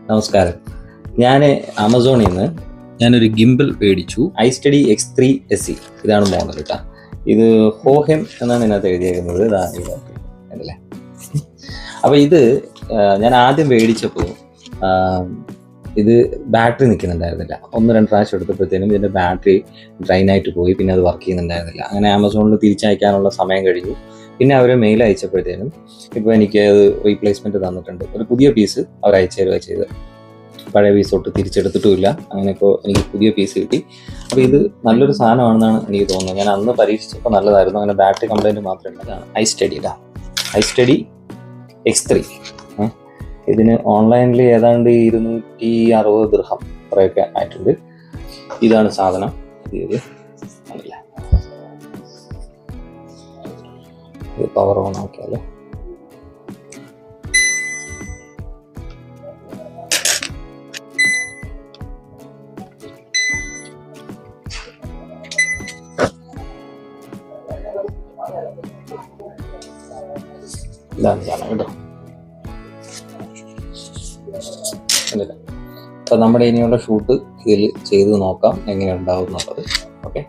നമസ്കാരം. ഞാൻ ആമസോണിൽ നിന്ന് ഞാനൊരു ഗിംബൽ മേടിച്ചു. iSteady X3 SE. ഇതാണ് മോഡൽ കേട്ടോ. ഇത് ഹോഹെം എന്നാണ് ഇതിനകത്ത് എഴുതിയേക്കുന്നത്. അല്ലേ? അപ്പോൾ ഇത് ഞാൻ ആദ്യം മേടിച്ചപ്പോൾ ഇത് ബാറ്ററി നിൽക്കുന്നുണ്ടായിരുന്നില്ല. 1-2 പ്രാവശ്യം എടുത്തപ്പോഴത്തേനും ഇതിൻ്റെ ബാറ്ററി ഡ്രൈൻ ആയിട്ട് പോയി. പിന്നെ അത് വർക്ക് ചെയ്യുന്നുണ്ടായിരുന്നില്ല. അങ്ങനെ ആമസോണിൽ തിരിച്ചയക്കാനുള്ള സമയം കഴിഞ്ഞു. പിന്നെ അവർ മെയിൽ അയച്ചപ്പോഴത്തേനും ഇപ്പോൾ എനിക്ക് അത് റീപ്ലേസ്മെൻറ്റ് തന്നിട്ടുണ്ട്. ഒരു പുതിയ പീസ് അവർ അയച്ചു തരുക ചെയ്ത്, പഴയ പീസ് തൊട്ട് തിരിച്ചെടുത്തിട്ടുമില്ല. അങ്ങനെ ഇപ്പോൾ എനിക്ക് പുതിയ പീസ് കിട്ടി. അപ്പോൾ ഇത് നല്ലൊരു സാധനമാണെന്നാണ് എനിക്ക് തോന്നുന്നത്. ഞാൻ അന്ന് പരീക്ഷിച്ചപ്പോൾ നല്ലതായിരുന്നു. അങ്ങനെ ബാറ്ററി കംപ്ലൈൻറ്റ് മാത്രമേ ഉള്ളതാണ്. iSteady X3. ഇതിന് ഓൺലൈനിൽ ഏതാണ്ട് 260 ദിർഹം കുറേയൊക്കെ ആയിട്ടുണ്ട്. ഇതാണ് സാധനം. ഇത് പവർ ഓൺ ആക്കിയാൽ ഇതാണ് സാധനം കേട്ടോ. അപ്പം നമ്മുടെ ഇനിയുള്ള ഷൂട്ട് ഇതിൽ ചെയ്ത് നോക്കാം എങ്ങനെ ഉണ്ടാവും എന്നുള്ളത്. ഓക്കെ.